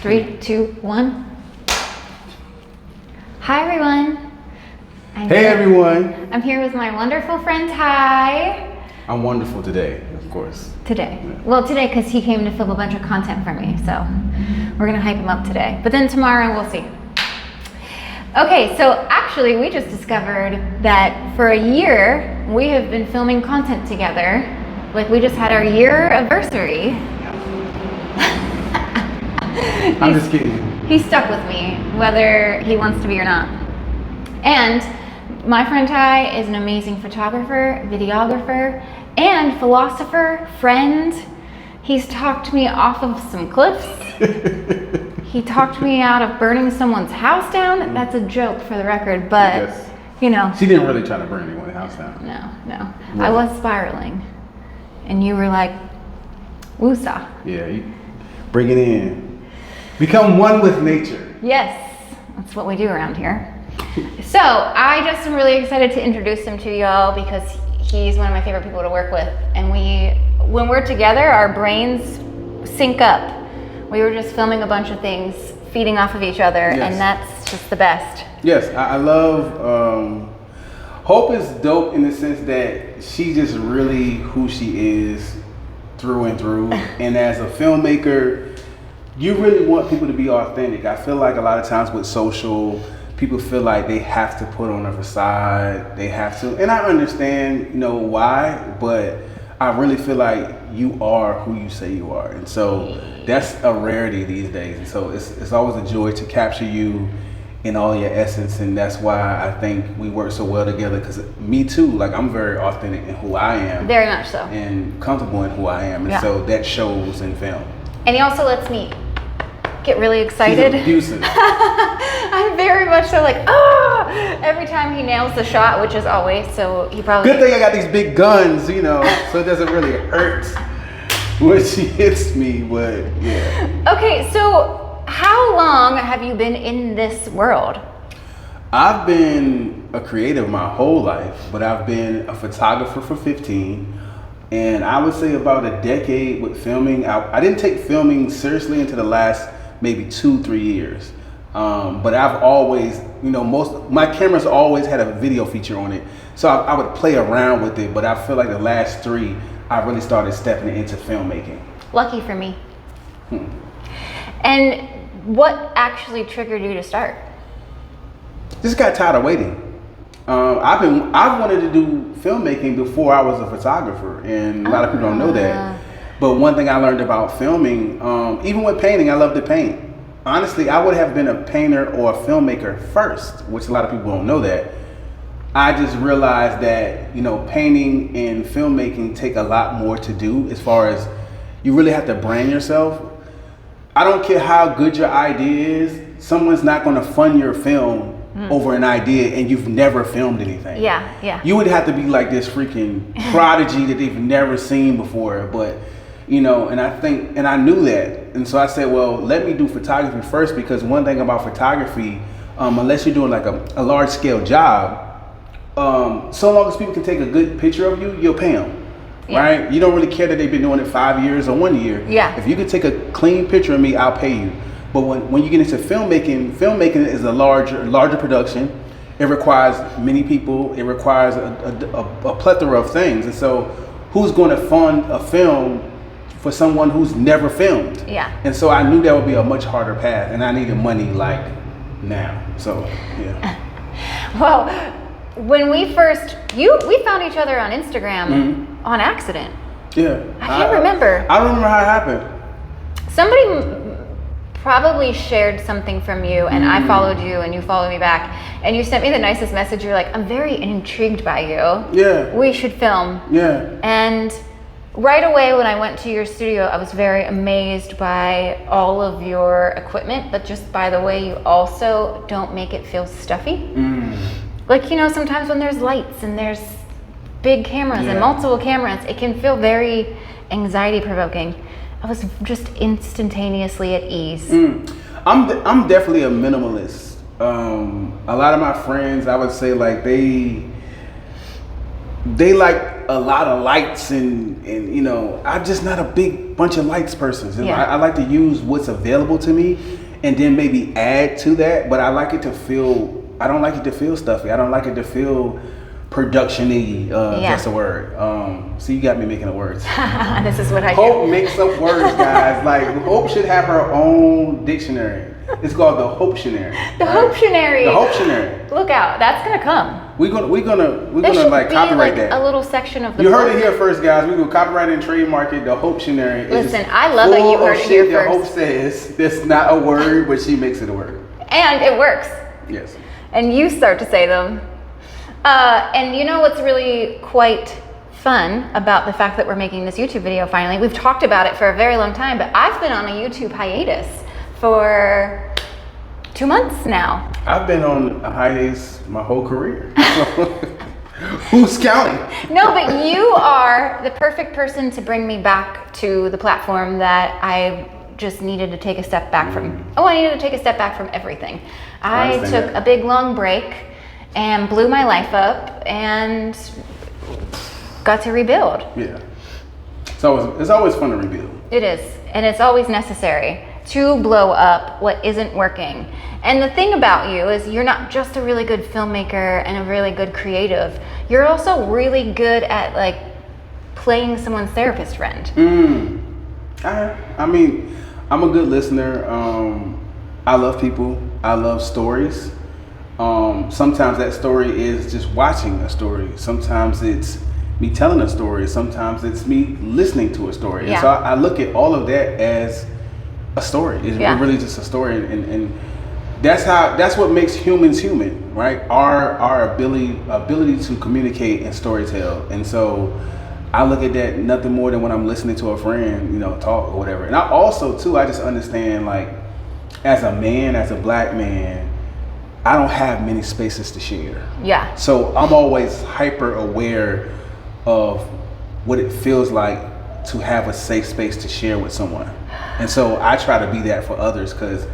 3, 2, 1. Hi everyone. Hey everyone. I'm here with my wonderful friend Ty. I'm wonderful today, of course. Today. Yeah. Well, today because he came to film a bunch of content for me, so we're gonna hype him up today. But then tomorrow we'll see. Okay, so actually we just discovered that for a year we have been filming content together. Like we just had our year anniversary. I'm just kidding. He's stuck with me, whether he wants to be or not. And my friend Ty is an amazing photographer, videographer, and philosopher, friend. He's talked me off of some cliffs. He talked me out of burning someone's house down. That's a joke for the record, but Yes. you know. She didn't really try to burn anyone's house down. No. Right. I was spiraling. And you were like, woosah. Yeah, you bring it in. Become one with nature. Yes, that's what we do around here. So I just am really excited to introduce him to y'all because he's one of my favorite people to work with. And when we're together, our brains sync up. We were just filming a bunch of things, feeding off of each other, Yes. and that's just the best. Yes, I love, Hope is dope in the sense that she's just really who she is through and through. And as a filmmaker, you really want people to be authentic. I feel like a lot of times with social, people feel like they have to put on a facade, they have to, and I understand, why, but I really feel like you are who you say you are. And so that's a rarity these days. And so it's always a joy to capture you in all your essence. And that's why I think we work so well together, because me too, like I'm very authentic in who I am. Very much so. And comfortable in who I am. And Yeah. so that shows in film. And he also lets me get really excited. He's abusive. I'm very much so like, every time he nails the shot, which is always, so he probably... Good thing I got these big guns, so it doesn't really hurt when she hits me, but yeah. Okay, so how long have you been in this world? I've been a creative my whole life, but I've been a photographer for 15. And I would say about a decade with filming. I didn't take filming seriously until the last maybe 2-3 years. But I've always, my cameras always had a video feature on it. So I would play around with it, but I feel like the last 3, I really started stepping into filmmaking. Lucky for me. And what actually triggered you to start? Just got tired of waiting. I've wanted to do filmmaking before I was a photographer, and a lot of people don't know that. But one thing I learned about filming, even with painting, I love to paint. Honestly, I would have been a painter or a filmmaker first, which a lot of people don't know that. I just realized that, painting and filmmaking take a lot more to do, as far as you really have to brand yourself. I don't care how good your idea is, someone's not going to fund your film over an idea and you've never filmed anything. Yeah. You would have to be like this freaking prodigy that they've never seen before. But, and I knew that. And so I said, well, let me do photography first, because one thing about photography, unless you're doing like a large scale job, so long as people can take a good picture of you, you'll pay them. Yeah. Right? You don't really care that they've been doing it 5 years or 1 year. Yeah. If you can take a clean picture of me, I'll pay you. But when you get into filmmaking is a larger production. It requires many people. It requires a plethora of things. And so who's going to fund a film for someone who's never filmed? Yeah. And so I knew that would be a much harder path, and I needed money like now. So, yeah. Well, when we found each other on Instagram on accident. Yeah. I can't remember. I don't remember how it happened. Somebody probably shared something from you, and I followed you, and you followed me back, and you sent me the nicest message. You're like, I'm very intrigued by you. Yeah. We should film. Yeah. And right away when I went to your studio, I was very amazed by all of your equipment, but just by the way you also don't make it feel stuffy. Like, sometimes when there's lights and there's big cameras and multiple cameras, it can feel very anxiety provoking. I was just instantaneously at ease. I'm definitely a minimalist. A lot of my friends, I would say, like they like a lot of lights and you know, I'm just not a big bunch of lights person. So Yeah. I like to use what's available to me and then maybe add to that, but I like it to feel, I don't like it to feel stuffy. I don't like it to feel production-y, that's a word. So you got me making up words. This is what I Hope do. makes up words, guys. Like, Hope should have her own dictionary. It's called the Hopetionary. The Hopetionary. The Hopetionary. Look out, that's gonna come. We're gonna There should like be copyright like that. a little section of the You book. heard it here first, guys. We will copyright and trademark it. The Hopetionary. Listen, I love that you heard it here That first. Hope says that's not a word, but she makes it a word. And it works. Yes. And you start to say them. And you know what's really quite fun about the fact that we're making this YouTube video finally? We've talked about it for a very long time, but I've been on a YouTube hiatus for 2 months now. I've been on a hiatus my whole career. Who's counting? No, but you are the perfect person to bring me back to the platform that I just needed to take a step back from. Oh, I needed to take a step back from everything. I understand took that. a big long break and blew my life up and got to rebuild. Yeah. So it's always fun to rebuild. It is, and it's always necessary to blow up what isn't working. And the thing about you is you're not just a really good filmmaker and a really good creative. You're also really good at like playing someone's therapist friend. I mean, I'm a good listener. I love people. I love stories. Sometimes that story is just watching a story. Sometimes it's me telling a story. Sometimes it's me listening to a story. Yeah. And so I look at all of that as a story. It's really just a story, and that's what makes humans human, right? Our ability to communicate and storytell. And so I look at that nothing more than when I'm listening to a friend, you know, talk or whatever. And I also too, I just understand, like, as a man, as a black man, I don't have many spaces to share. Yeah. So I'm always hyper aware of what it feels like to have a safe space to share with someone. And so I try to be that for others, because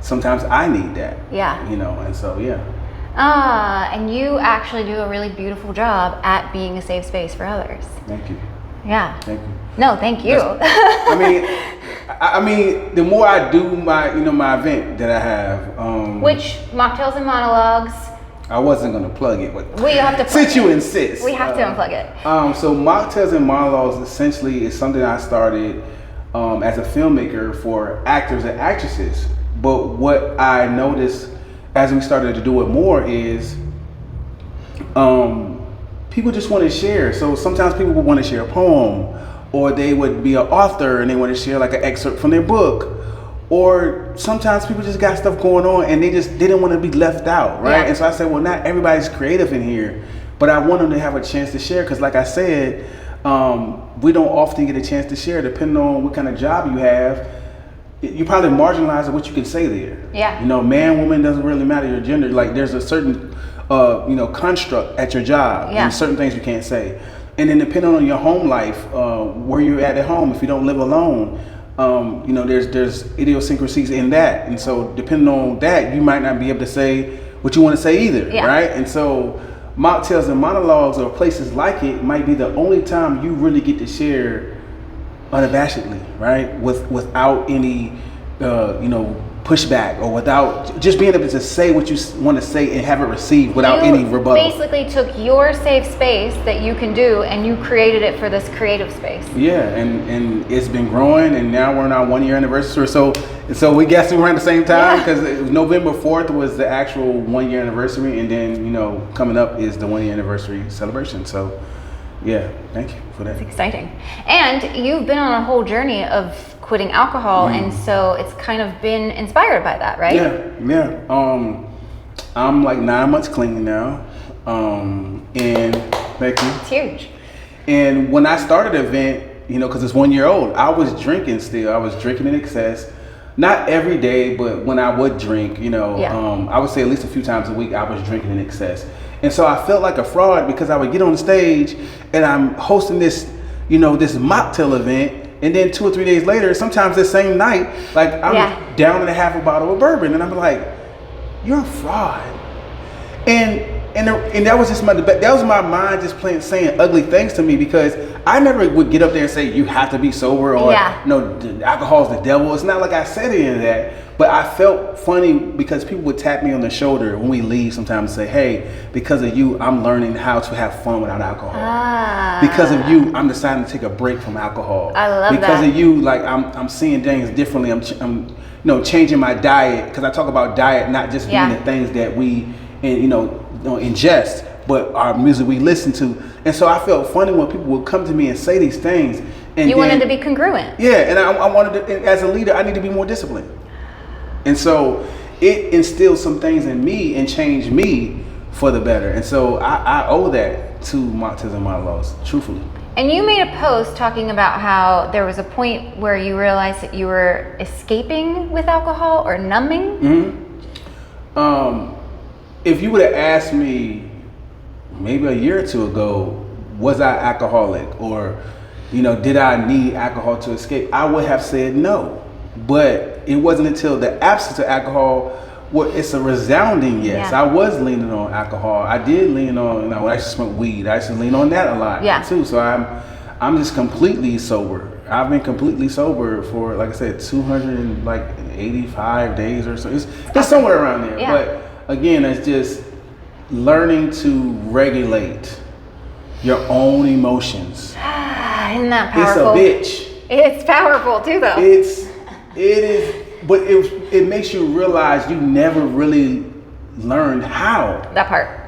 sometimes I need that. Yeah. You know, and so yeah. And you actually do a really beautiful job at being a safe space for others. Thank you. Yeah. Thank you. No, thank you. I mean, the more I do my, you know, my event that I have, Which mocktails and monologues, I wasn't gonna plug it, but we have to. since you insist, We have to unplug it. So mocktails and monologues essentially is something I started as a filmmaker for actors and actresses. But what I noticed as we started to do it more is people just want to share. So sometimes people would want to share a poem, or they would be an author and they want to share like an excerpt from their book. Or sometimes people just got stuff going on and they just didn't want to be left out, right? Yeah. And so I said, well, not everybody's creative in here, but I want them to have a chance to share, because like I said, we don't often get a chance to share. Depending on what kind of job you have, you probably marginalize what you can say there. Yeah. You know, man, woman, doesn't really matter your gender. Like, there's a certain, you know, construct at your job, Yeah. and certain things you can't say. And then depending on your home life, where you're at home, if you don't live alone, you know, there's idiosyncrasies in that. And so depending on that, you might not be able to say what you want to say either, Yeah. right? And so mocktails and monologues or places like it might be the only time you really get to share unabashedly, right? Without any, you know, pushback, or without just being able to say what you want to say and have it received without any rebuttal. Basically took your safe space that you can do and you created it for this creative space. Yeah, and it's been growing, and now we're on our 1 year anniversary. So we guess we were at the same time, Yeah. because November 4th was the actual 1 year anniversary, and then, you know, coming up is the 1 year anniversary celebration. So yeah, thank you for that. It's exciting. And you've been on a whole journey of quitting alcohol, and so it's kind of been inspired by that, right? Yeah. I'm like 9 months clean now. And thank you. It's huge. And when I started the event, you know, because it's 1 year old, I was drinking still. I was drinking in excess. Not every day, but when I would drink, you know, Yeah. I would say at least a few times a week, I was drinking in excess. And so I felt like a fraud, because I would get on stage and I'm hosting this, you know, this mocktail event. And then 2 or 3 days later, sometimes the same night, like I'm down in a half a bottle of bourbon. And I'm like, you're a fraud. And And that was just that was my mind just saying ugly things to me, because I never would get up there and say you have to be sober, or no, alcohol is the devil. It's not like I said any of that, but I felt funny because people would tap me on the shoulder when we leave sometimes and say, hey, because of you, I'm learning how to have fun without alcohol. Because of you, I'm deciding to take a break from alcohol. I love because that. Of you, like I'm seeing things differently. I'm changing my diet, because I talk about diet not just being the things that we ingest, but our music we listen to. And so I felt funny when people would come to me and say these things. And you wanted to be congruent. Yeah, and I wanted to, and as a leader, I need to be more disciplined. And so it instilled some things in me and changed me for the better. And so I owe that to Montez and my laws, truthfully. And you made a post talking about how there was a point where you realized that you were escaping with alcohol or numbing. If you would have asked me maybe a year or two ago, was I alcoholic, or did I need alcohol to escape, I would have said no. But it wasn't until the absence of alcohol, it's a resounding yes. I was leaning on alcohol. I did lean on, I used to smoke weed. I used to lean on that a lot too. So I'm just completely sober. I've been completely sober for, like I said, 285 days or so. It's somewhere around there. Yeah. But again, it's just learning to regulate your own emotions. Isn't that powerful? It's a bitch. It's powerful too, though. It is, but it makes you realize you never really learned how that part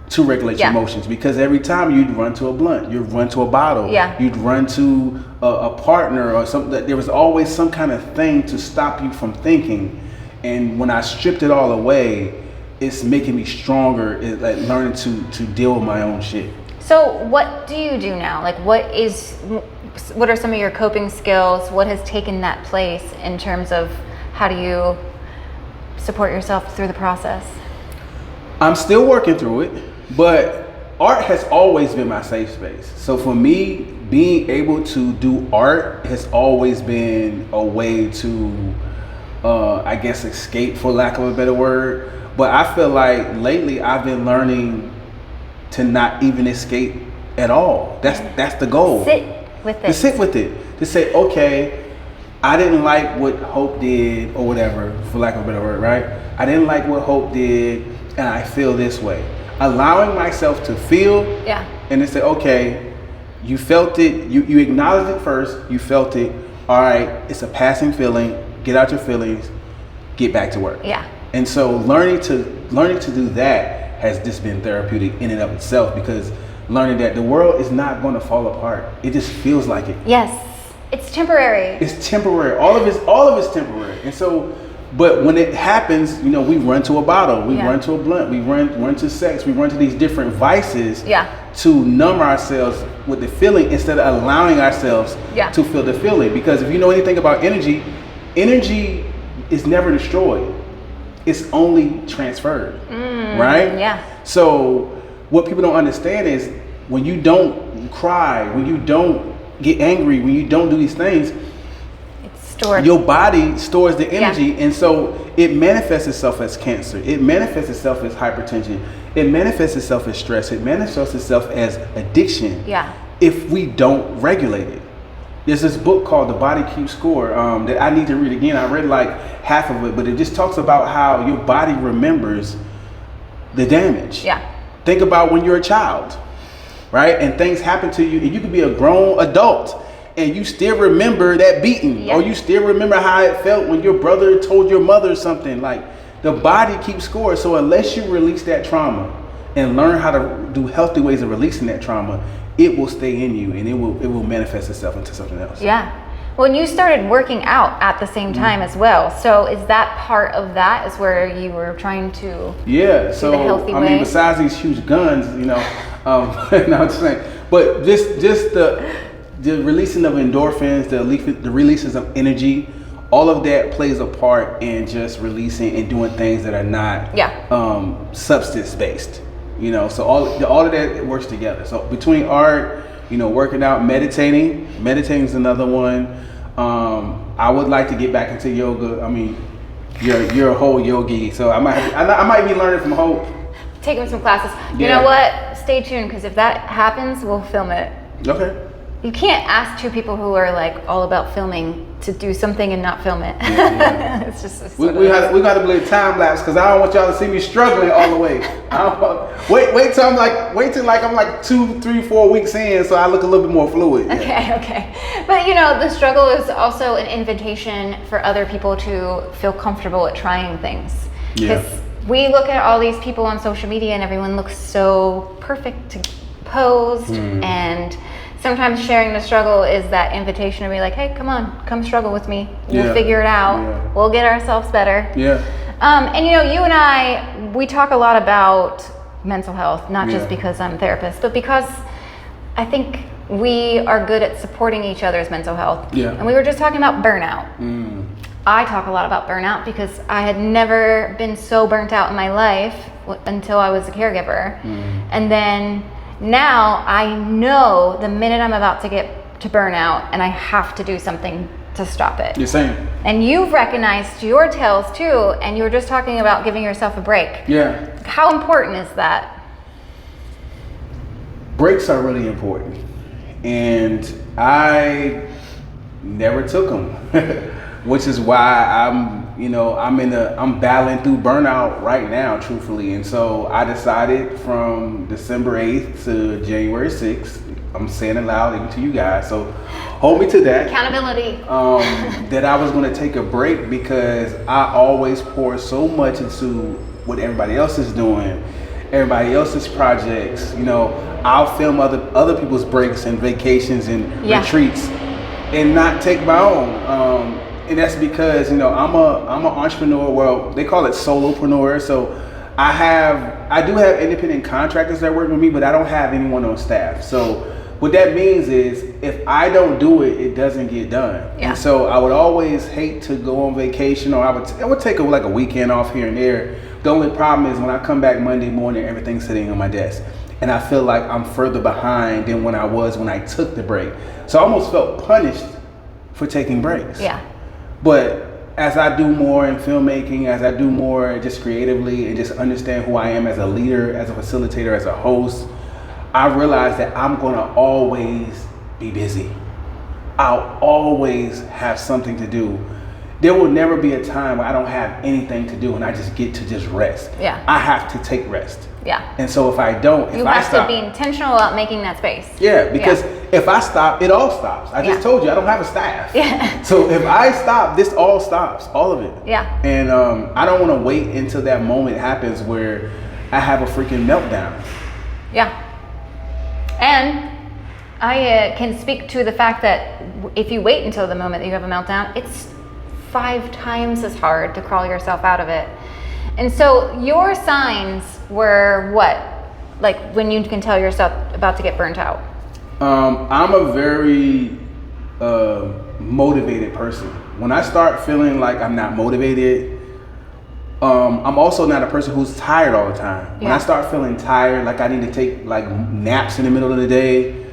to regulate your emotions, because every time you'd run to a blunt, you'd run to a bottle, you'd run to a partner or something. There was always some kind of thing to stop you from thinking. And when I stripped it all away, it's making me stronger. It's like learning to deal with my own shit. So what do you do now? Like, what are some of your coping skills? What has taken that place in terms of how do you support yourself through the process? I'm still working through it, but art has always been my safe space. So for me, being able to do art has always been a way to, I guess, escape, for lack of a better word. But I feel like lately I've been learning to not even escape at all. That's the goal. Sit with it. To sit with it. To say, okay, I didn't like what Hope did, or whatever, for lack of a better word, right? I didn't like what Hope did, and I feel this way. Allowing myself to feel, and then say, okay, you felt it, you acknowledged it first, you felt it, all right, it's a passing feeling, get out your feelings, get back to work. Yeah. And so learning to do that has just been therapeutic in and of itself, because learning that the world is not going to fall apart. It just feels like it. Yes. It's temporary. It's temporary. All of it's temporary. And so, but when it happens, we run to a bottle, we run to a blunt, we run to sex, we run to these different vices to numb ourselves with the feeling, instead of allowing ourselves to feel the feeling. Because if you know anything about energy is never destroyed. It's only transferred, right? Yeah. So what people don't understand is, when you don't cry, when you don't get angry, when you don't do these things, it's stored. Your body stores the energy, and so it manifests itself as cancer. It manifests itself as hypertension. It manifests itself as stress. It manifests itself as addiction. Yeah. If we don't regulate it. There's this book called The Body Keeps Score that I need to read again. I read like half of it, but it just talks about how your body remembers the damage. Yeah. Think about when you're a child, right? And things happen to you, and you could be a grown adult, and you still remember that beating, or you still remember how it felt when your brother told your mother something. Like, the body keeps score. So unless you release that trauma and learn how to do healthy ways of releasing that trauma, it will stay in you, and it will manifest itself into something else. Yeah. Well, you started working out at the same time as well. So is that part of that, is where you were trying to so the healthy way? I mean, besides these huge guns, no, I'm just saying, but just the releasing of endorphins, the releases of energy, all of that plays a part in just releasing and doing things that are not substance based. So all of that works together. So between art, working out, meditating is another one. I would like to get back into yoga. I mean, you're a whole yogi, so I might be learning from Hope. taking some classes. You Yeah. know what? Stay tuned, because if that happens, we'll film it. Okay. You can't ask two people who are like all about filming to do something and not film it. Yeah. It's just it's We sort of- got to play time lapse because I don't want y'all to see me struggling all the way. Wait till I'm like 2, 3, 4 weeks in, so I look a little bit more fluid. Okay. But you know, the struggle is also an invitation for other people to feel comfortable at trying things. Yeah. Because we look at all these people on social media and everyone looks so perfect posed, and sometimes sharing the struggle is that invitation to be like, hey, come struggle with me. We'll Yeah. figure it out. Yeah. We'll get ourselves better. Yeah. And you know, you and I, we talk a lot about mental health, not just Yeah. because I'm a therapist, but because I think we are good at supporting each other's mental health. Yeah. And we were just talking about burnout. I talk a lot about burnout because I had never been so burnt out in my life until I was a caregiver. And then now I know the minute I'm about to get to burnout and I have to do something to stop it. You're saying. And you've recognized your tells too, and you were just talking about giving yourself a break. Yeah. How important is that? Breaks are really important, and I never took them, which is why I'm battling through burnout right now, truthfully. And so I decided from December 8th to January 6th, I'm saying it loud even to you guys, so hold me to that. Accountability. That I was going to take a break because I always pour so much into what everybody else is doing, everybody else's projects. You know, I'll film other people's breaks and vacations and retreats, and not take my own. And that's because, you know, I'm an entrepreneur. Well, they call it solopreneur. So I do have independent contractors that work with me, but I don't have anyone on staff. So what that means is if I don't do it, it doesn't get done. Yeah. And so I would always hate to go on vacation, or I would take like a weekend off here and there. The only problem is when I come back Monday morning, everything's sitting on my desk. And I feel like I'm further behind than when I was when I took the break. So I almost felt punished for taking breaks. Yeah. But as I do more in filmmaking, as I do more just creatively and just understand who I am as a leader, as a facilitator, as a host, I realize that I'm gonna always be busy. I'll always have something to do. There will never be a time where I don't have anything to do and I just get to just rest. Yeah. I have to take rest. Yeah. And so if I don't, You if I have stop, to be intentional about making that space. yeah, because if I stop, it all stops. I just Yeah. told you I don't have a staff. Yeah. So if I stop, this all stops, all of it. Yeah. And I don't want to wait until that moment happens where I have a freaking meltdown. Yeah. And I can speak to the fact that if you wait until the moment that you have a meltdown, it's 5 times as hard to crawl yourself out of it. And so your signs were what? Like when you can tell yourself about to get burnt out? I'm a very motivated person. When I start feeling like I'm not motivated, I'm also not a person who's tired all the time. When I start feeling tired, like I need to take like naps in the middle of the day,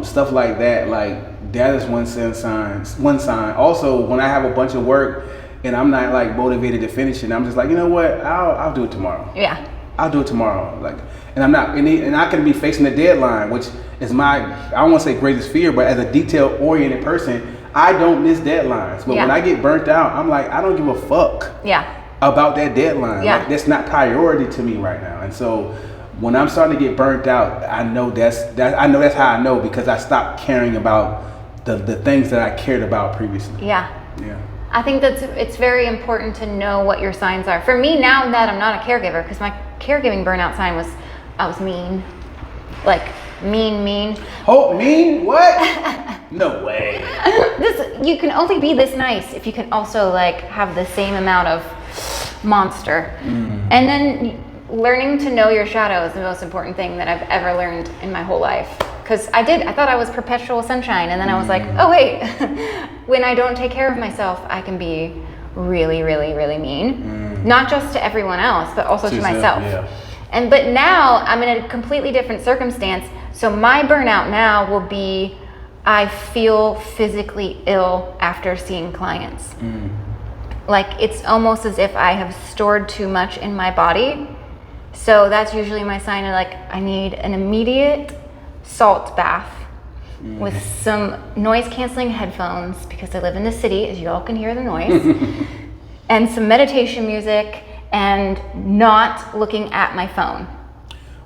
stuff like that, like that is one sign. Also, when I have a bunch of work and I'm not like motivated to finish it, I'm just like, you know what, I'll do it tomorrow. Yeah. I'll do it tomorrow. Like, and I'm not, and I can be facing a deadline, which is I don't want to say greatest fear, but as a detail-oriented person, I don't miss deadlines. But when I get burnt out, I'm like, I don't give a fuck about that deadline. Yeah. Like, that's not priority to me right now. And so when I'm starting to get burnt out, I know that's how I know, because I stopped caring about the things that I cared about previously. Yeah. Yeah. I think it's very important to know what your signs are. For me, now that I'm not a caregiver, because my caregiving burnout sign was I was mean. Like mean. Oh, mean? What? No way. You can only be this nice if you can also like have the same amount of monster. And then learning to know your shadow is the most important thing that I've ever learned in my whole life. Because I thought I was perpetual sunshine, and then I was like, oh wait, when I don't take care of myself, I can be really, really, really mean. Not just to everyone else, but also to myself. Yeah. But now I'm in a completely different circumstance. So my burnout now will be, I feel physically ill after seeing clients. Like it's almost as if I have stored too much in my body So that's usually my sign of like, I need an immediate salt bath with some noise canceling headphones because I live in the city, as you all can hear the noise, and some meditation music and not looking at my phone.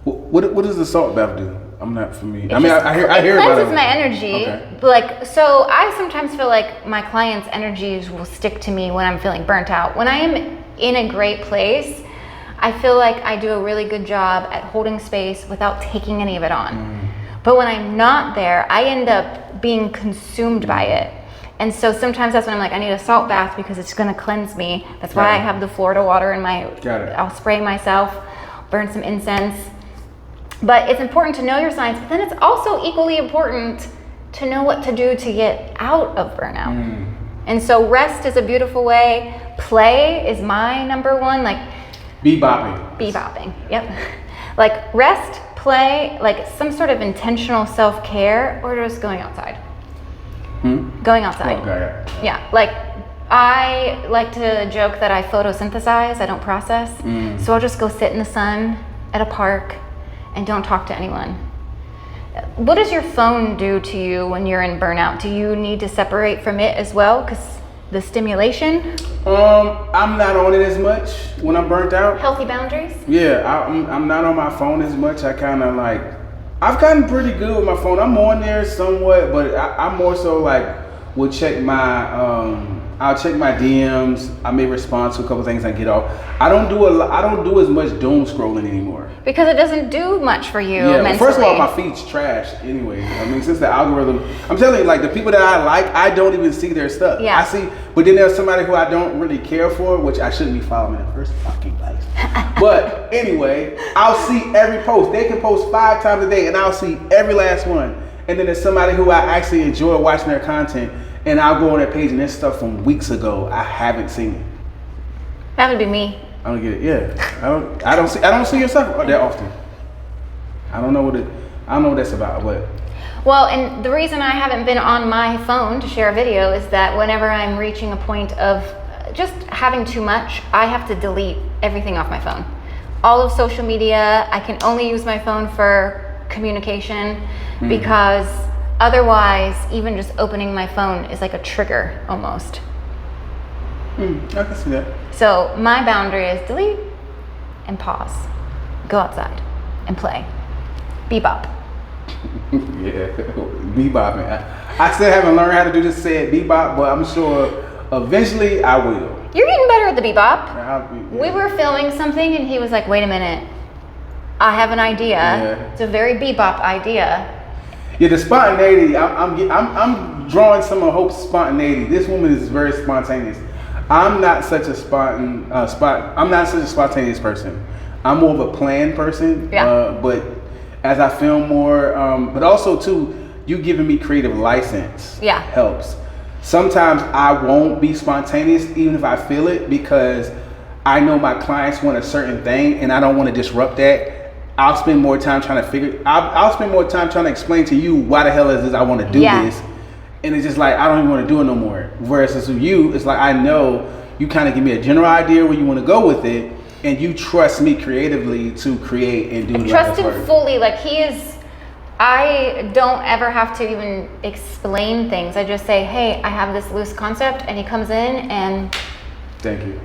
What does the salt bath do? I'm not familiar. I hear about it. It cleanses my energy. Okay. Like, so I sometimes feel like my clients' energies will stick to me when I'm feeling burnt out. When I am in a great place, I feel like I do a really good job at holding space without taking any of it on. But when I'm not there, I end up being consumed by it. And so sometimes that's when I'm like, I need a salt bath because it's gonna cleanse me. That's why I have the Florida water in my, I'll spray myself, burn some incense. But it's important to know your signs, but then it's also equally important to know what to do to get out of burnout. And so rest is a beautiful way. Play is my number one, like bebopping, yep. Like rest, play, like some sort of intentional self-care, or just going outside. Going outside. Okay. Yeah, like I like to joke that I photosynthesize, I don't process. So I'll just go sit in the sun at a park and don't talk to anyone. What does your phone do to you when you're in burnout? Do you need to separate from it as well? Because the stimulation? I'm not on it as much when I'm burnt out. Healthy boundaries? Yeah, I'm not on my phone as much. I kind of like, I've gotten pretty good with my phone. I'm on there somewhat, but I'm more so like, will check my, I'll check my DMs. I may respond to a couple things I get off. I don't do as much doom scrolling anymore. Because it doesn't do much for you mentally. First of all, my feed's trash anyway. I mean, since the algorithm, I'm telling you, like the people that I like, I don't even see their stuff. Yeah. I see, but then there's somebody who I don't really care for, which I shouldn't be following in the first fucking place. But anyway, I'll see every post. They can post 5 times a day and I'll see every last one. And then there's somebody who I actually enjoy watching their content, and I'll go on their page and there's stuff from weeks ago I haven't seen it. That would be me. I don't get it. Yeah, I don't see your stuff that often. I don't know what that's about, but. Well, and the reason I haven't been on my phone to share a video is that whenever I'm reaching a point of just having too much, I have to delete everything off my phone. All of social media, I can only use my phone for communication because otherwise, even just opening my phone is like a trigger almost. I can see that. So my boundary is delete and pause. Go outside and play. Bebop. Yeah, bebopping. I still haven't learned how to do this said bebop, but I'm sure eventually I will. You're getting better at the bebop. We were filming something and he was like, wait a minute. I have an idea. Yeah. It's a very bebop idea. Yeah, the spontaneity. I'm drawing some of Hope's spontaneity. This woman is very spontaneous. I'm not such a spontaneous person. I'm more of a planned person. Yeah. But as I film more, but also too, you giving me creative license. Yeah. Helps. Sometimes I won't be spontaneous even if I feel it because I know my clients want a certain thing and I don't want to disrupt that. I'll spend more time trying to I'll spend more time trying to explain to you why the hell is this I want to do this. And it's just like, I don't even want to do it no more. Whereas with you, it's like, I know you kind of give me a general idea where you want to go with it. And you trust me creatively to create and do I trust him fully. Like I don't ever have to even explain things. I just say, hey, I have this loose concept, and he comes in and. Thank you.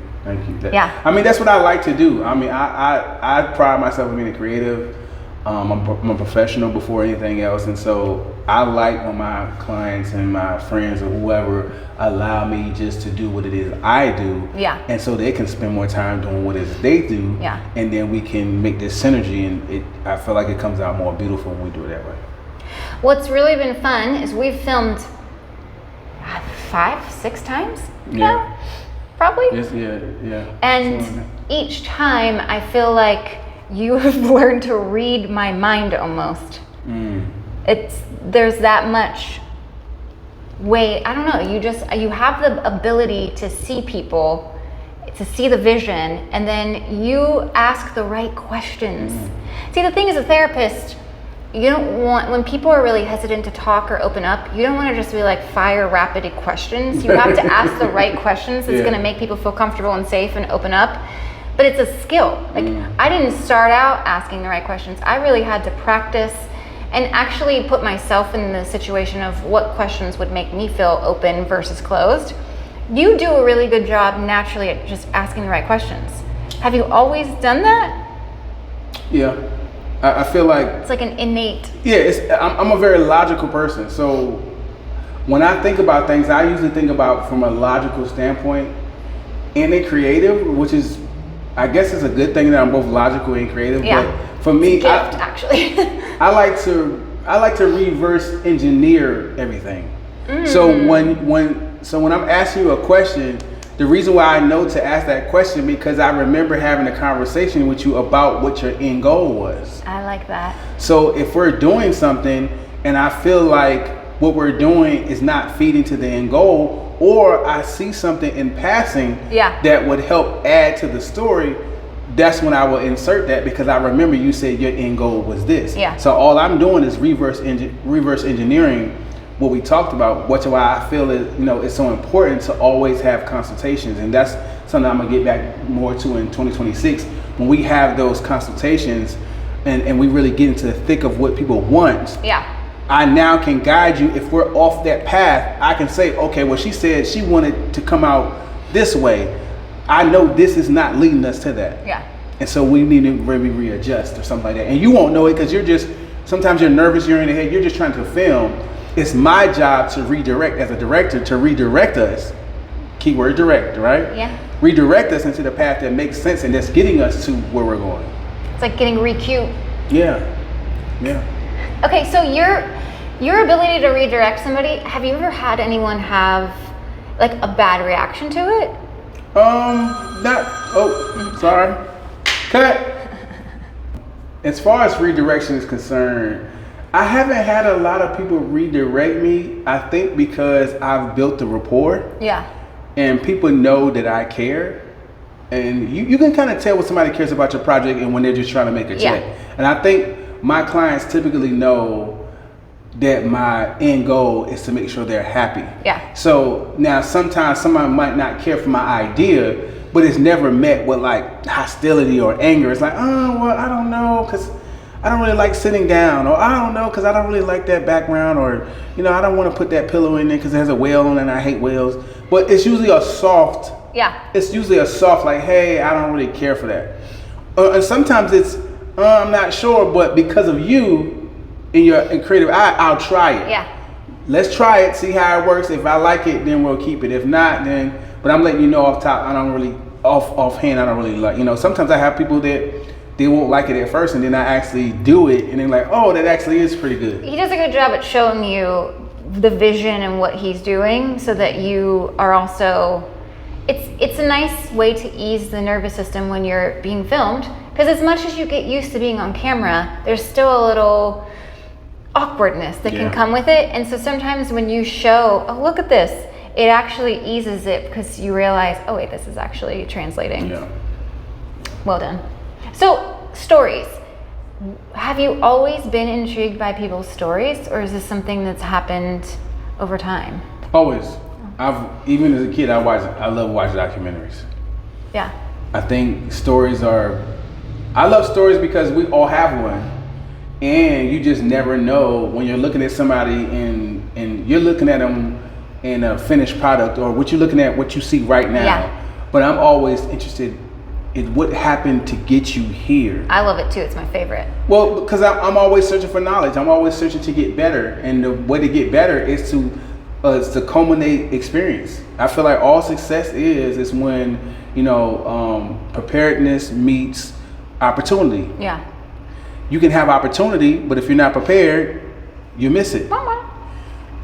Yeah. I mean, that's what I like to do. I mean, I pride myself on being a creative. I'm a professional before anything else, and so I like when my clients and my friends or whoever allow me just to do what it is I do. Yeah. And so they can spend more time doing what it is they do. Yeah. And then we can make this synergy, and I feel like it comes out more beautiful when we do it that way. What's really been fun is we've filmed 5-6 times now, probably. Yes, yeah. And each time I feel like you have learned to read my mind almost. There's that much weight. I don't know. You have the ability to see people, to see the vision, and then you ask the right questions. See, the thing as a therapist, you don't want, when people are really hesitant to talk or open up, you don't want to just be like fire rapid questions. You have to ask the right questions that's going to make people feel comfortable and safe and open up. but it's a skill. Like I didn't start out asking the right questions. I really had to practice and actually put myself in the situation of what questions would make me feel open versus closed. You do a really good job naturally at just asking the right questions. Have you always done that? Yeah, I feel like it's like an innate. Yeah, I'm a very logical person. So when I think about things, I usually think about from a logical standpoint and a creative, which is, I guess, it's a good thing that I'm both logical and creative. Yeah. But for me, it's a gift, actually. I like to reverse engineer everything. So when I'm asking you a question, the reason why I know to ask that question because I remember having a conversation with you about what your end goal was. I like that. So if we're doing something and I feel like what we're doing is not feeding to the end goal, or I see something in passing that would help add to the story, that's when I will insert that because I remember you said your end goal was this. Yeah. So all I'm doing is reverse engineering what we talked about, which is why I feel it's so important to always have consultations, and that's something I'm gonna get back more to in 2026 when we have those consultations and we really get into the thick of what people want. Yeah. I now can guide you. If we're off that path, I can say, okay, well, she said she wanted to come out this way. I know this is not leading us to that. Yeah. And so we need to really readjust or something like that. And you won't know it because sometimes you're nervous, you're in the head, you're just trying to film. It's my job to redirect, as a director, to redirect us. Keyword direct, right? Yeah. Redirect us into the path that makes sense and that's getting us to where we're going. It's like getting re-cued. Yeah. Yeah. Okay, so your ability to redirect somebody, have you ever had anyone have like a bad reaction to it? Sorry. Cut. As far as redirection is concerned, I haven't had a lot of people redirect me. I think because I've built the rapport. Yeah. And people know that I care. And you can kind of tell when somebody cares about your project and when they're just trying to make a check. And I think my clients typically know that my end goal is to make sure they're happy. Yeah. So now sometimes somebody might not care for my idea, but it's never met with like hostility or anger. It's like, oh, well, I don't know, because I don't really like sitting down, or I don't know, because I don't really like that background, or, I don't want to put that pillow in there because it has a whale on it and I hate whales. But it's usually a soft, like, hey, I don't really care for that. And sometimes it's, I'm not sure, but because of you in your creative eye, I'll try it. Yeah. Let's try it, see how it works. If I like it, then we'll keep it. If not, then, but I'm letting you know off top, I don't really, offhand, I don't really like, sometimes I have people that they won't like it at first, and then I actually do it, and they're like, oh, that actually is pretty good. He does a good job at showing you the vision and what he's doing so that you are also, it's a nice way to ease the nervous system when you're being filmed, because as much as you get used to being on camera, there's still a little awkwardness that can come with it. And so sometimes when you show, oh, look at this, it actually eases it because you realize, oh wait, this is actually translating. Yeah. Well done. So, stories. Have you always been intrigued by people's stories, or is this something that's happened over time? Always. Even as a kid, I love watching documentaries. Yeah. I think I love stories because we all have one. And you just never know when you're looking at somebody and you're looking at them in a finished product, or what you're looking at, what you see right now. Yeah. But I'm always interested in what happened to get you here. I love it too. It's my favorite. Well, because I'm always searching for knowledge. I'm always searching to get better. And the way to get better is to culminate experience. I feel like all success is when, preparedness meets opportunity. Yeah. You can have opportunity, but if you're not prepared, you miss it. Mama.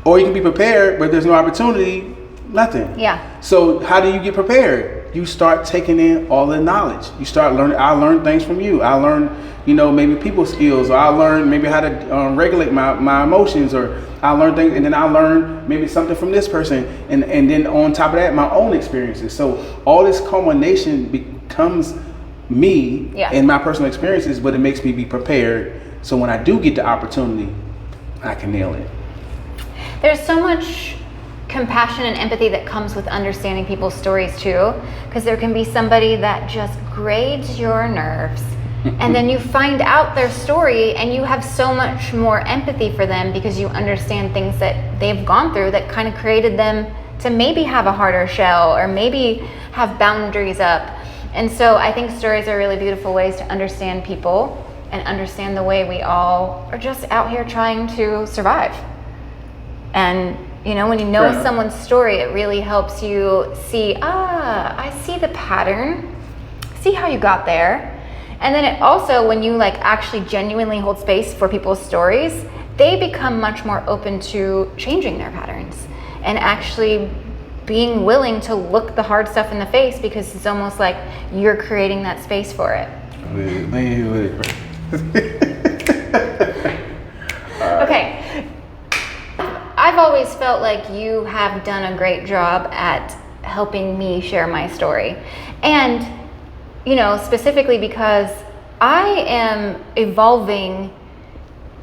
Or you can be prepared, but there's no opportunity, nothing. Yeah. So how do you get prepared? You start taking in all the knowledge. You start learning. I learned things from you. I learned, maybe people skills, or I learned maybe how to regulate my emotions, or I learned things, and then I learned maybe something from this person, and then on top of that, my own experiences. So all this culmination becomes me and my personal experiences, but it makes me be prepared. So when I do get the opportunity, I can nail it. There's so much compassion and empathy that comes with understanding people's stories too, because there can be somebody that just grades your nerves and then you find out their story and you have so much more empathy for them because you understand things that they've gone through that kind of created them to maybe have a harder shell or maybe have boundaries up. And so I think stories are really beautiful ways to understand people and understand the way we all are just out here trying to survive. And you know, when you know someone's story, it really helps you see, I see the pattern, see how you got there. And then it also, when you like actually genuinely hold space for people's stories, they become much more open to changing their patterns and actually being willing to look the hard stuff in the face, because it's almost like you're creating that space for it. Okay. I've always felt like you have done a great job at helping me share my story. And, you know, specifically because I am evolving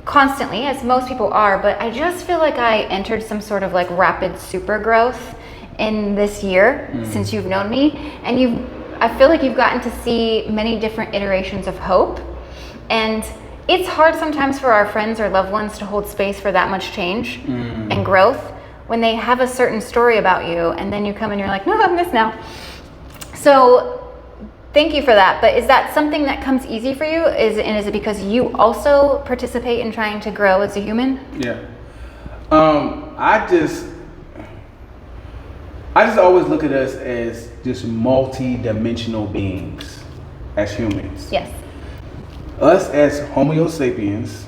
constantly, as most people are, but I just feel like I entered some sort of like rapid super growth in this year since you've known me. And I feel like you've gotten to see many different iterations of hope. And it's hard sometimes for our friends or loved ones to hold space for that much change and growth when they have a certain story about you, and then you come and you're like, no, I'm this now. So thank you for that. But is that something that comes easy for you? Is it because you also participate in trying to grow as a human? Yeah. I just always look at us as just multi-dimensional beings as humans. Yes. Us as Homo sapiens,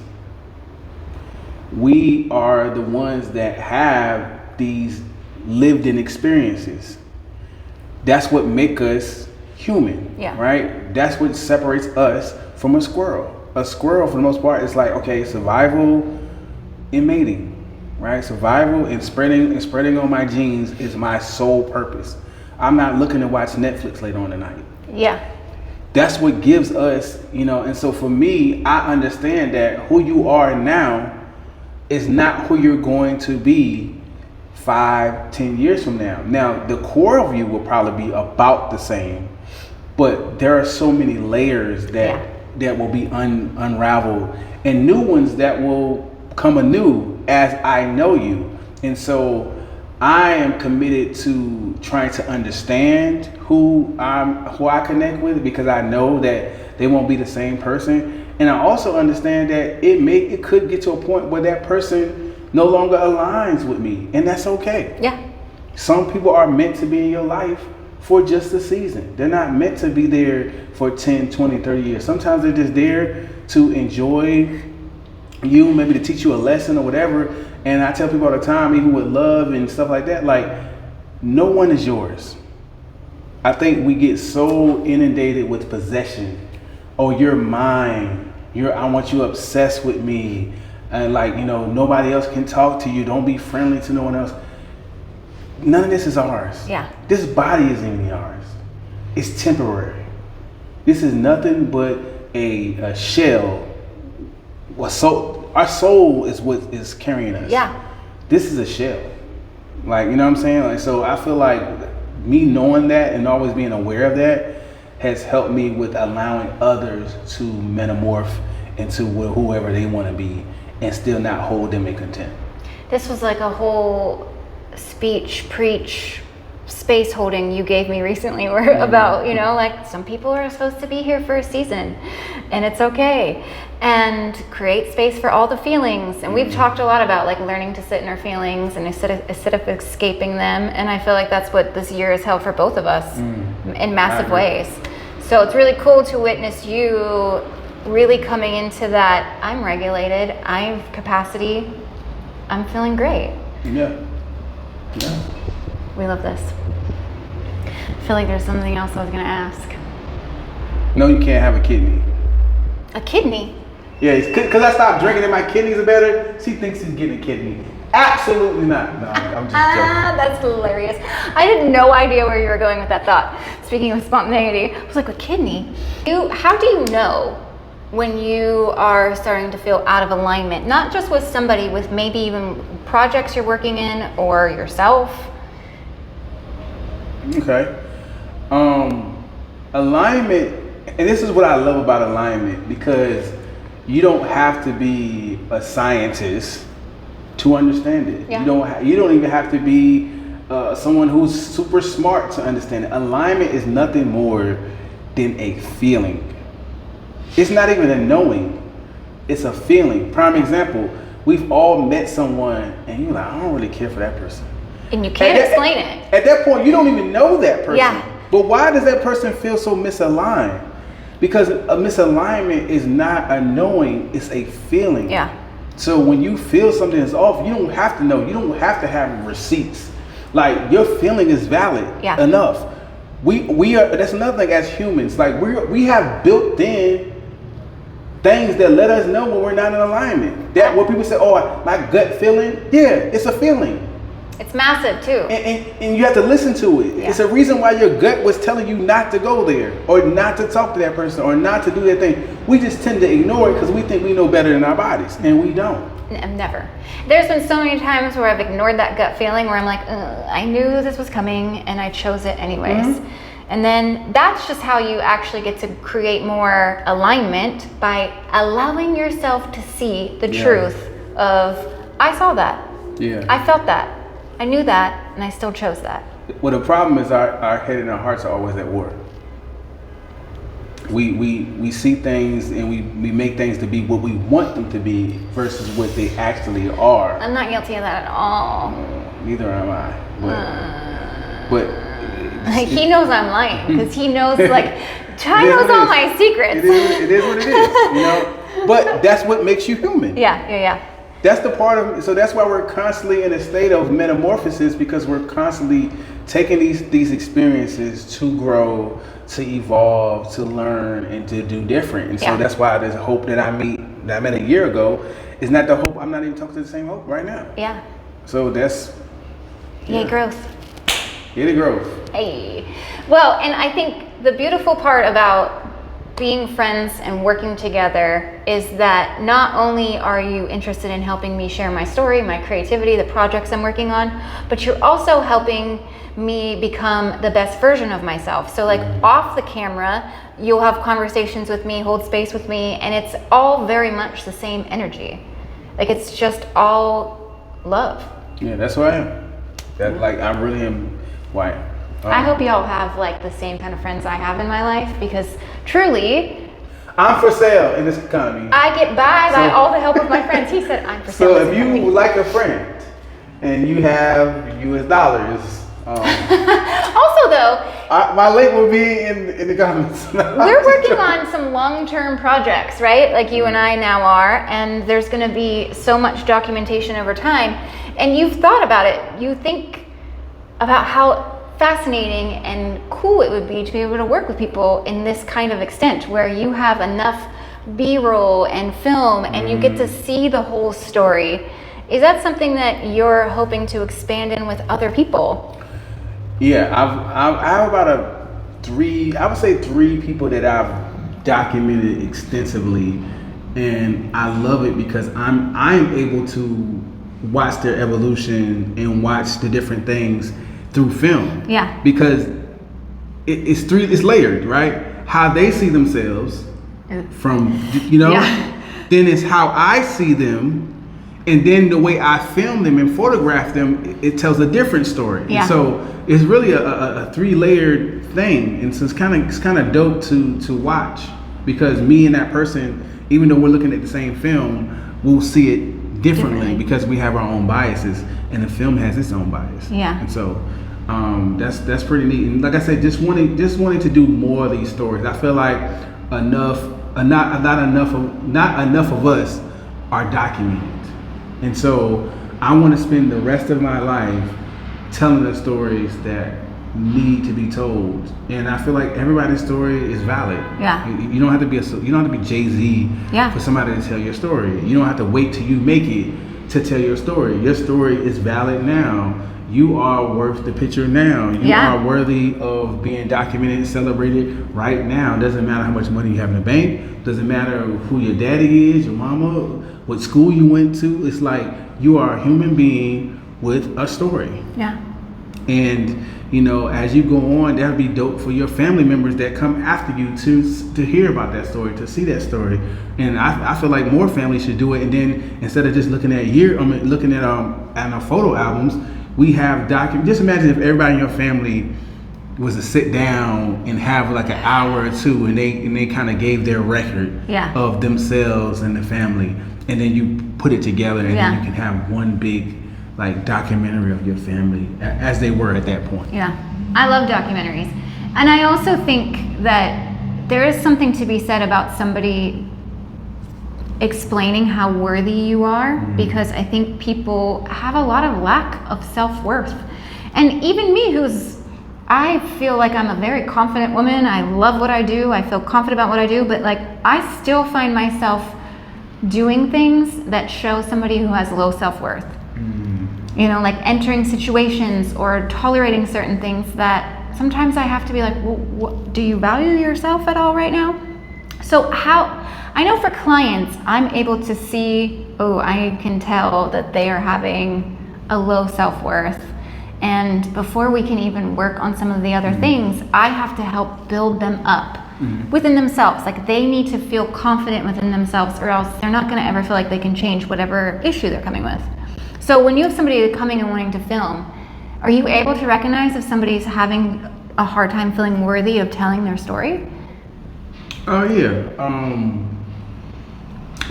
we are the ones that have these lived-in experiences. That's what make us human, right? That's what separates us from a squirrel. A squirrel, for the most part, is like, okay, survival and mating, right? Survival and spreading on my genes is my sole purpose. I'm not looking to watch Netflix later on tonight. Yeah. That's what gives us, you know, and so for me, I understand that who you are now is not who you're going to be 5-10 years from now. Now, the core of you will probably be about the same, but there are so many layers that will be unraveled, and new ones that will come anew as I know you. And so I am committed to trying to understand who I connect with, because I know that they won't be the same person. And I also understand that it could get to a point where that person no longer aligns with me, and that's okay. Yeah. Some people are meant to be in your life for just a season. They're not meant to be there for 10, 20, 30 years. Sometimes they're just there to enjoy you, maybe to teach you a lesson or whatever. And I tell people all the time, even with love and stuff like that, like, no one is yours. I think we get so inundated with possession. Oh, you're mine. I want you obsessed with me. And like, you know, nobody else can talk to you. Don't be friendly to no one else. None of this is ours. Yeah. This body isn't even ours. It's temporary. This is nothing but a shell. Our soul is what is carrying us. Yeah. This is a shell. Like, you know what I'm saying? Like, so I feel like me knowing that and always being aware of that has helped me with allowing others to metamorph into whoever they want to be and still not hold them in contempt. This was like a whole preach, space holding you gave me recently about, you know, like, some people are supposed to be here for a season and it's okay, and create space for all the feelings. And we've talked a lot about like learning to sit in our feelings and instead of escaping them. And I feel like that's what this year has held for both of us in massive ways. So it's really cool to witness you really coming into that. I'm regulated, I have capacity, I'm feeling great. Yeah. We love this. I feel like there's something else I was gonna ask. No, you can't have a kidney. A kidney? Yeah, because I stopped drinking and my kidneys are better. She thinks she's getting a kidney. Absolutely not. No, I'm just joking. That's hilarious. I had no idea where you were going with that thought. Speaking of spontaneity, I was like, a kidney? How do you know when you are starting to feel out of alignment, not just with somebody, with maybe even projects you're working in or yourself? Okay. Alignment, and this is what I love about alignment, because you don't have to be a scientist to understand it. Yeah. You don't even have to be someone who's super smart to understand it. Alignment is nothing more than a feeling. It's not even a knowing, it's a feeling. Prime example, we've all met someone and you're like, I don't really care for that person. And you can't explain it. At that point, you don't even know that person. Yeah. But why does that person feel so misaligned? Because a misalignment is not a knowing, it's a feeling. Yeah. So when you feel something is off, you don't have to know. You don't have to have receipts. Like, your feeling is valid enough. We are, that's another thing as humans. Like, we have built in things that let us know when we're not in alignment. That what people say, oh, my gut feeling, yeah, it's a feeling. It's massive too. And you have to listen to it. Yeah. It's a reason why your gut was telling you not to go there, or not to talk to that person, or not to do that thing. We just tend to ignore it because we think we know better than our bodies, and we don't. Never. There's been so many times where I've ignored that gut feeling, where I'm like, I knew this was coming and I chose it anyways. Mm-hmm. And then that's just how you actually get to create more alignment, by allowing yourself to see the truth of, I saw that. Yeah. I felt that. I knew that, and I still chose that. Well, the problem is our head and our hearts are always at war. We see things and we make things to be what we want them to be versus what they actually are. I'm not guilty of that at all. Neither am I. But he knows I'm lying, because he knows, like, Ty knows all my secrets. It is what it is, you know. But that's what makes you human. Yeah. That's the part of, so that's why we're constantly in a state of metamorphosis, because we're constantly taking these experiences to grow, to evolve, to learn, and to do different. And so that's why there's hope that I met a year ago is not the hope. I'm not even talking to the same hope right now. Yeah. So that's yay growth. Yay the growth. Hey. Well, and I think the beautiful part about being friends and working together is that not only are you interested in helping me share my story, my creativity, the projects I'm working on, but you're also helping me become the best version of myself. So, like, off the camera, you'll have conversations with me, hold space with me, and it's all very much the same energy. Like, it's just all love. Yeah, that's who I am. That, like, I really am white. I hope y'all have, like, the same kind of friends I have in my life, because truly, I'm for sale in this economy. I get by all the help of my friends. He said I'm for sale. So if you would like a friend and you have US dollars, also though, my link will be in the comments. We're working on some long-term projects, right? Like you and I now are, and there's going to be so much documentation over time. And you've thought about it. You think about how fascinating and cool it would be to be able to work with people in this kind of extent, where you have enough B-roll and film and you get to see the whole story. Is that something that you're hoping to expand in with other people? Yeah, I have about I would say three people that I've documented extensively, and I love it because I'm able to watch their evolution and watch the different things through film. Yeah. Because it's layered, right? How they see themselves from, then it's how I see them, and then the way I film them and photograph them, it tells a different story. Yeah. And so it's really a three-layered thing, and so it's kind of dope to watch, because me and that person, even though we're looking at the same film, we'll see it differently because we have our own biases, and the film has its own bias. Yeah. And so that's pretty neat. And like I said, just wanting to do more of these stories. I feel like not enough of us are documented. And so I want to spend the rest of my life telling the stories that need to be told. And I feel like everybody's story is valid. Yeah. You don't have to be Jay-Z for somebody to tell your story. You don't have to wait till you make it to tell your story. Your story is valid now, you are worth the picture now. You Yeah. are worthy of being documented and celebrated right now. Doesn't matter how much money you have in the bank. Doesn't matter who your daddy is, your mama, what school you went to. It's like you are a human being with a story. Yeah. And you know, as you go on, that'll be dope for your family members that come after you to hear about that story, to see that story. And I feel like more families should do it. And then instead of just looking at looking at photo albums, we have just imagine if everybody in your family was to sit down and have like an hour or two, and they kind of gave their record of themselves and the family, and then you put it together, and then you can have one big like documentary of your family as they were at that point. Yeah, I love documentaries. And I also think that there is something to be said about somebody explaining how worthy you are, because I think people have a lot of lack of self-worth. And even me, I feel like I'm a very confident woman. I love what I do. I feel confident about what I do, but like I still find myself doing things that show somebody who has low self-worth. You know, like entering situations or tolerating certain things that sometimes I have to be like, well, do you value yourself at all right now? So I know for clients, I'm able to see, I can tell that they are having a low self-worth. And before we can even work on some of the other things, I have to help build them up within themselves. Like they need to feel confident within themselves, or else they're not gonna ever feel like they can change whatever issue they're coming with. So when you have somebody coming and wanting to film, are you able to recognize if somebody's having a hard time feeling worthy of telling their story? Oh yeah.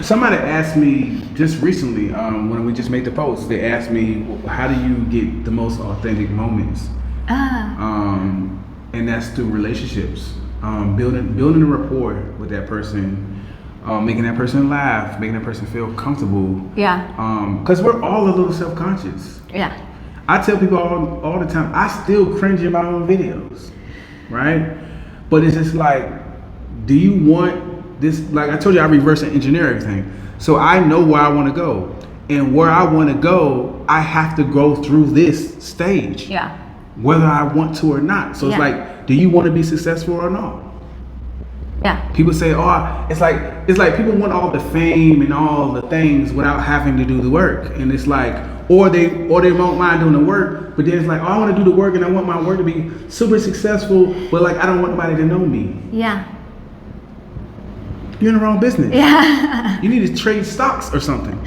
Somebody asked me just recently, when we just made the post, they asked me, how do you get the most authentic moments? And that's through relationships. Building a rapport with that person. Making that person laugh, making that person feel comfortable. Yeah. Because we're all a little self-conscious. Yeah. I tell people all the time, I still cringe in my own videos, right? But it's just like, do you want this? Like I told you, I reverse engineer everything. So I know where I want to go. And where I want to go, I have to go through this stage. Yeah. Whether I want to or not. So it's like, do you want to be successful or not? Yeah. People say, it's like people want all the fame and all the things without having to do the work. And it's like, or they won't mind doing the work, but then it's like, I want to do the work and I want my work to be super successful, but like I don't want nobody to know me. Yeah. You're in the wrong business. Yeah. You need to trade stocks or something.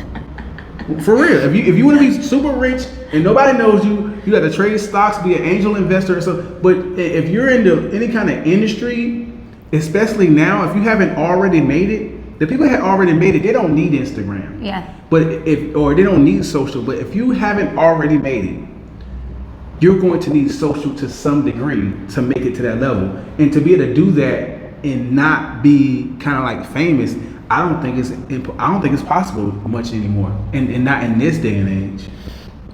For real. If you want to be super rich and nobody knows you, you got to trade stocks, be an angel investor or something. But if you're into any kind of industry, especially now, if you haven't already made it, the people that have already made it, they don't need Instagram. Yeah. But or they don't need social. But if you haven't already made it, you're going to need social to some degree to make it to that level. And to be able to do that and not be kind of like famous, I don't think it's possible much anymore, and not in this day and age.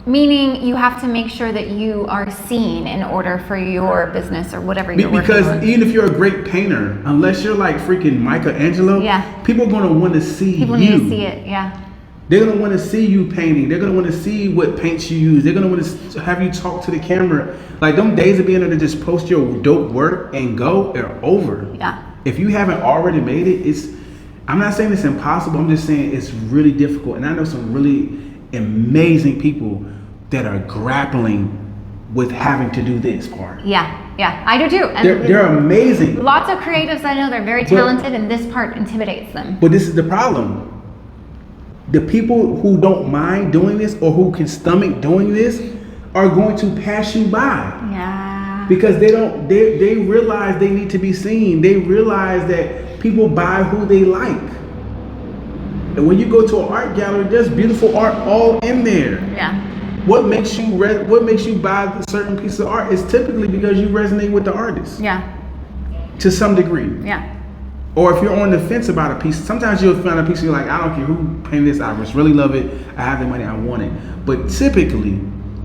Meaning you have to make sure that you are seen in order for your business or whatever you're working on. Because even if you're a great painter, unless you're like freaking Michelangelo, people are going to want to see you. People need to see it, yeah. They're going to want to see you painting. They're going to want to see what paints you use. They're going to want to have you talk to the camera. Like them days of being able to just post your dope work and go are over. Yeah. If you haven't already made it, I'm not saying it's impossible. I'm just saying it's really difficult. And I know some really amazing people that are grappling with having to do this part. Yeah, I do too. And they're amazing. Lots of creatives I know, they're very talented, and this part intimidates them. But this is the problem. The people who don't mind doing this or who can stomach doing this are going to pass you by. Yeah. Because they realize they need to be seen. They realize that people buy who they like. And when you go to an art gallery, there's beautiful art all in there. Yeah. What makes you buy a certain piece of art is typically because you resonate with the artist. Yeah. To some degree. Yeah. Or if you're on the fence about a piece, sometimes you'll find a piece and you're like, I don't care who painted this, I just really love it, I have the money, I want it. But typically,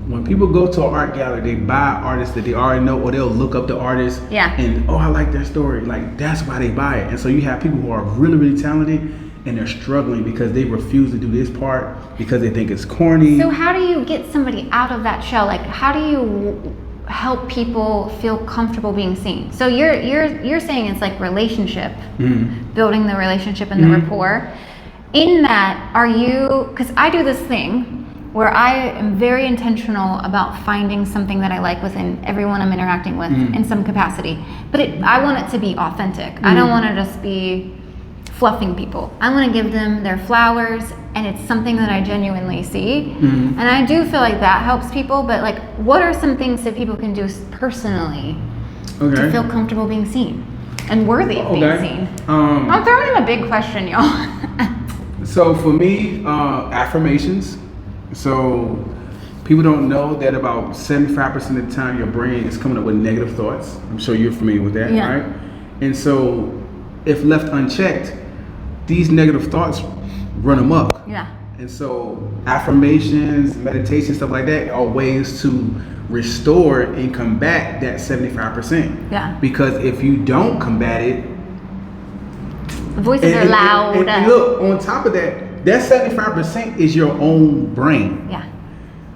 when people go to an art gallery, they buy artists that they already know, or they'll look up the artist. Yeah. And I like their story. Like that's why they buy it. And so you have people who are really, really talented, and they're struggling because they refuse to do this part because they think it's corny. So how do you get somebody out of that shell? Like, how do you help people feel comfortable being seen? So you're saying it's like relationship, building the relationship and the rapport. In that, are you, because I do this thing where I am very intentional about finding something that I like within everyone I'm interacting with in some capacity. But I want it to be authentic. I don't want to just be fluffing people. I want to give them their flowers, and it's something that I genuinely see. And I do feel like that helps people, but like, what are some things that people can do personally to feel comfortable being seen and worthy of being seen? I'm throwing in a big question, y'all. So for me, affirmations. So people don't know that about 75% of the time your brain is coming up with negative thoughts. I'm sure you're familiar with that, right? And so if left unchecked, these negative thoughts run amok. Yeah. And so affirmations, meditation, stuff like that are ways to restore and combat that 75%. Yeah. Because if you don't combat it, the voices are loud. And look, on top of that 75% is your own brain. Yeah.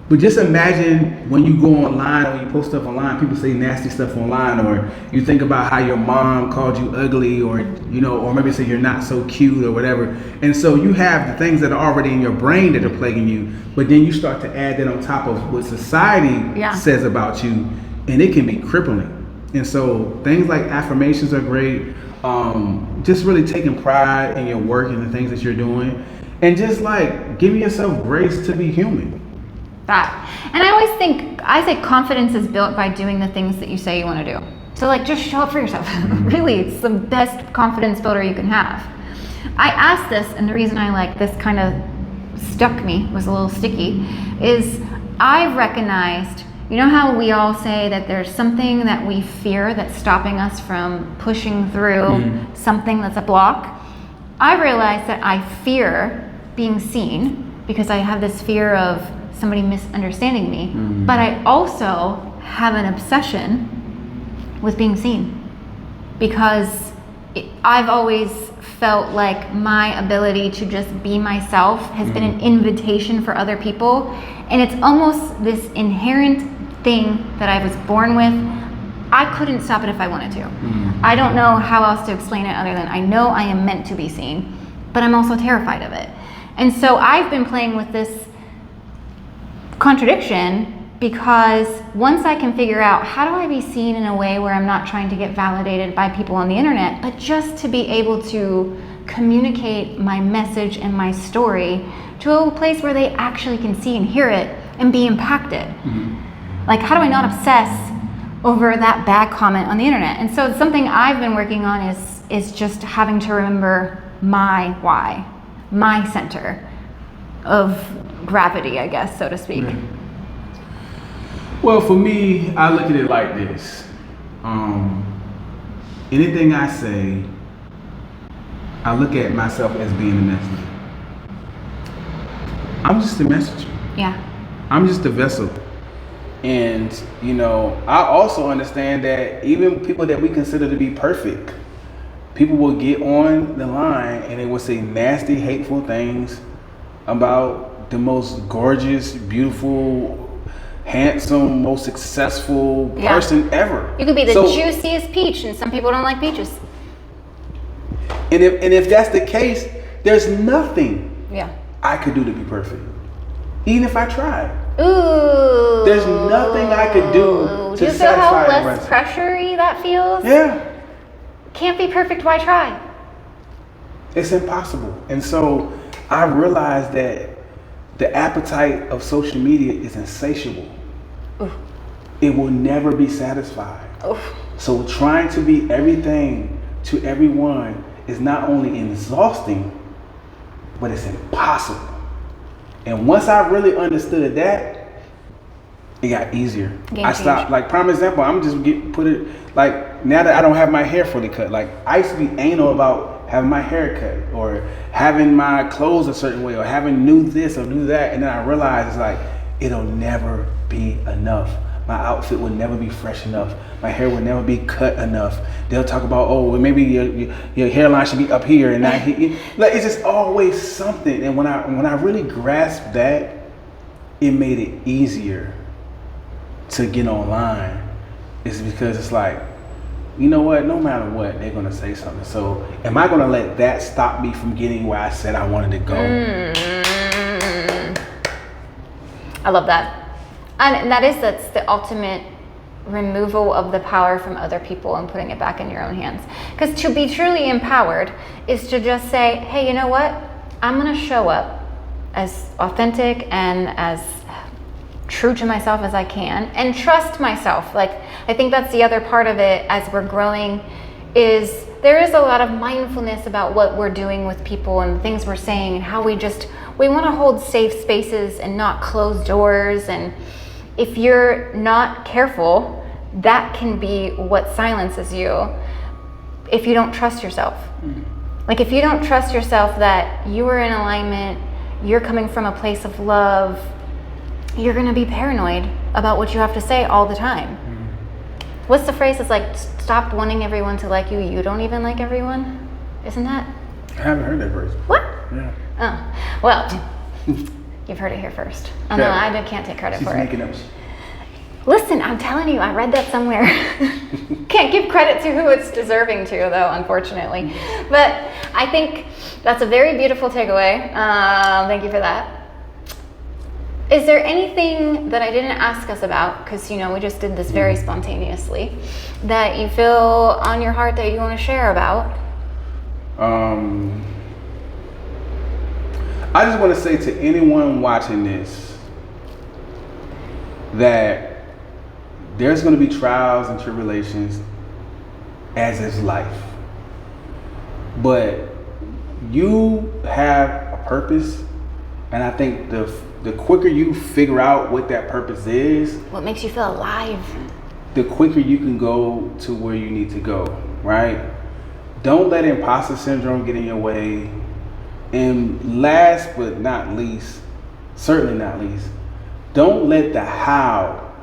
But just imagine when you go online, when you post stuff online, people say nasty stuff online, or you think about how your mom called you ugly, or or maybe say you're not so cute or whatever. And so you have the things that are already in your brain that are plaguing you, but then you start to add that on top of what society says about you, and it can be crippling. And so things like affirmations are great. Just really taking pride in your work and the things that you're doing, and just like giving yourself grace to be human. And I always think, I say confidence is built by doing the things that you say you want to do. So like, just show up for yourself. Really, it's the best confidence builder you can have. I asked this, and the reason I like this kind of stuck me, was a little sticky, is I've recognized, you know how we all say that there's something that we fear that's stopping us from pushing through something that's a block? I realized that I fear being seen because I have this fear of somebody misunderstanding me, but I also have an obsession with being seen because I've always felt like my ability to just be myself has been an invitation for other people, and it's almost this inherent thing that I was born with. I couldn't stop it if I wanted to. I don't know how else to explain it other than I know I am meant to be seen, but I'm also terrified of it. And so I've been playing with this contradiction because once I can figure out how do I be seen in a way where I'm not trying to get validated by people on the internet, but just to be able to communicate my message and my story to a place where they actually can see and hear it and be impacted. Like, how do I not obsess over that bad comment on the internet? And so something I've been working on is just having to remember my why, my center of gravity, I guess, so to speak. Well, for me, I look at it like this. Anything I say, I look at myself as being a messenger. I'm just a messenger. Yeah. I'm just a vessel. And, I also understand that even people that we consider to be perfect, people will get on the line and they will say nasty, hateful things about the most gorgeous, beautiful, handsome, most successful person ever. You could be the juiciest peach, and some people don't like peaches. And if that's the case, there's nothing I could do to be perfect, even if I tried. Ooh. There's nothing I could do to satisfy. Do you feel how less pressury that feels? Yeah. Can't be perfect, why try? It's impossible. And so I realized that the appetite of social media is insatiable. Oof. It will never be satisfied. Oof. So trying to be everything to everyone is not only exhausting, but it's impossible. And once I really understood that, it got easier. I stopped, like, prime example, I'm just like, now that I don't have my hair fully cut, like, I used to be anal about having my hair cut or having my clothes a certain way or having new this or new that. And then I realized it's like, it'll never be enough. my outfit would never be fresh enough. My hair would never be cut enough. They'll talk about, oh, well, maybe your hairline should be up here and not here. Like, it's just always something. And when I really grasped that, it made it easier to get online. It's because it's like, you know what? No matter what, they're gonna say something. So, am I gonna let that stop me from getting where I said I wanted to go? I love that, and that's the ultimate removal of the power from other people and putting it back in your own hands. Because to be truly empowered is to just say, hey, you know what? I'm gonna show up as authentic and as true to myself as I can, and trust myself. Like, I think that's the other part of it as we're growing, is there is a lot of mindfulness about what we're doing with people and the things we're saying, and how we want to hold safe spaces and not close doors. And if you're not careful, that can be what silences you if you don't trust yourself. Like, if you don't trust yourself that you are in alignment, you're coming from a place of love, you're going to be paranoid about what you have to say all the time. What's the phrase? It's like, stop wanting everyone to like you. You don't even like everyone. Isn't that? I haven't heard that phrase. What? Yeah. Oh, well, you've heard it here first. Oh, no, I can't take credit for it. She's making up. Listen, I'm telling you, I read that somewhere. Can't give credit to who it's deserving to, though, unfortunately. But I think that's a very beautiful takeaway. Thank you for that. Is there anything that I didn't ask us about, because, we just did this very spontaneously, that you feel on your heart that you want to share about? I just want to say to anyone watching this that there's going to be trials and tribulations, as is life. But you have a purpose, and I think the quicker you figure out what that purpose is, what makes you feel alive, the quicker you can go to where you need to go, right? Don't let imposter syndrome get in your way. And last but not least, certainly not least, don't let the how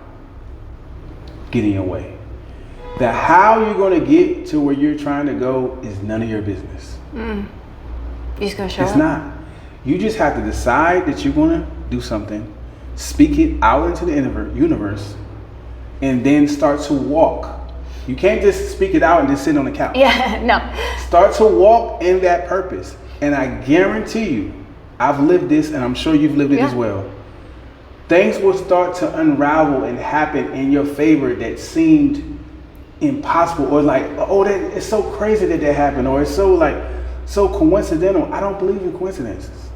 get in your way. The how you're going to get to where you're trying to go is none of your business. You just gonna show up? It's not. You just have to decide that you're going to do something, speak it out into the universe, and then start to walk. You can't just speak it out and just sit on the couch. Yeah, no. Start to walk in that purpose. And I guarantee you, I've lived this, and I'm sure you've lived it as well. Things will start to unravel and happen in your favor that seemed impossible, or like, oh, that it's so crazy that happened, or it's so coincidental. I don't believe in coincidences.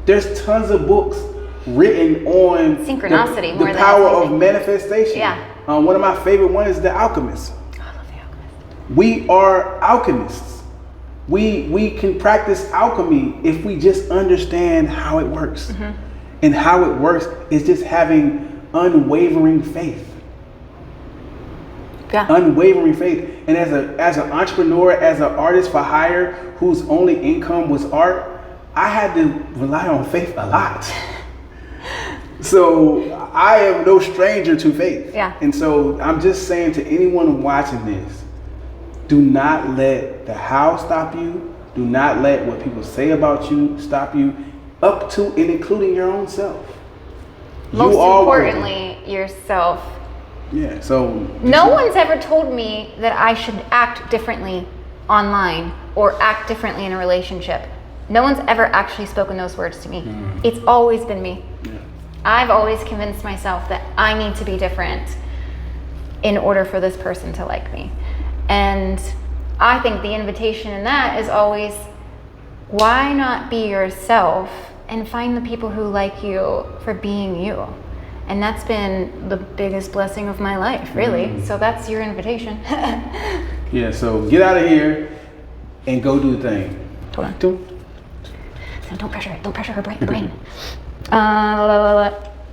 There's tons of books written on synchronicity, the power of manifestation. Yeah. One of my favorite ones is The Alchemist. Oh, I love The Alchemist. We are alchemists. We can practice alchemy if we just understand how it works. And how it works is just having unwavering faith. Yeah. Unwavering faith. And as an entrepreneur, as an artist for hire whose only income was art, I had to rely on faith a lot. So I am no stranger to faith. Yeah. And so I'm just saying to anyone watching this, do not let the how stop you. Do not let what people say about you stop you, up to and including your own self. Most importantly, yourself. Yeah, so no one's ever told me that I should act differently online or act differently in a relationship. No one's ever actually spoken those words to me. It's always been me. Yeah. I've always convinced myself that I need to be different in order for this person to like me. And I think the invitation in that is always, why not be yourself and find the people who like you for being you? And that's been the biggest blessing of my life, really. So that's your invitation. Yeah, so get out of here and go do the thing. Hold on. Don't pressure it. Don't pressure her brain. The brain.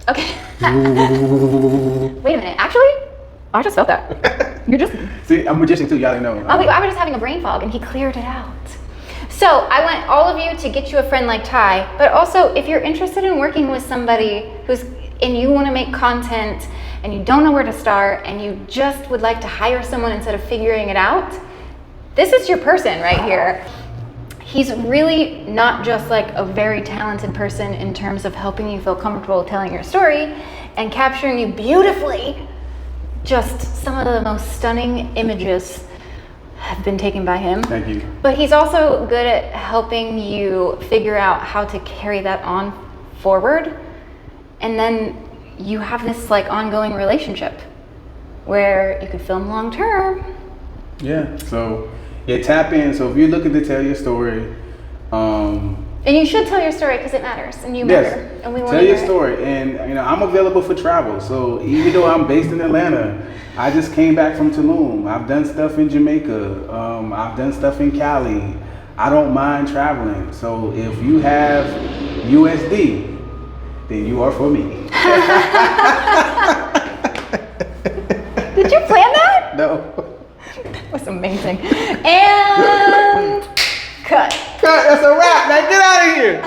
Okay. Wait a minute. Actually, I just felt that. You're just... See, I'm a magician too. Y'all didn't know. I was just having a brain fog, and he cleared it out. So I want all of you to get you a friend like Ty, but also if you're interested in working with somebody and you want to make content and you don't know where to start and you just would like to hire someone instead of figuring it out, this is your person right here. He's really not just like a very talented person in terms of helping you feel comfortable telling your story and capturing you beautifully. Just some of the most stunning images have been taken by him. Thank you. But he's also good at helping you figure out how to carry that on forward. And then you have this like ongoing relationship where you could film long term. Yeah. So tap in. So if you're looking to tell your story, and you should tell your story because it matters, and you matter, and we want to tell your hear it. story. And I'm available for travel. So even though I'm based in Atlanta, I just came back from Tulum. I've done stuff in Jamaica. I've done stuff in Cali. I don't mind traveling. So if you have USD, then you are for me. Did you plan that? No. That was amazing. And cut. That's a wrap. Now get out of here.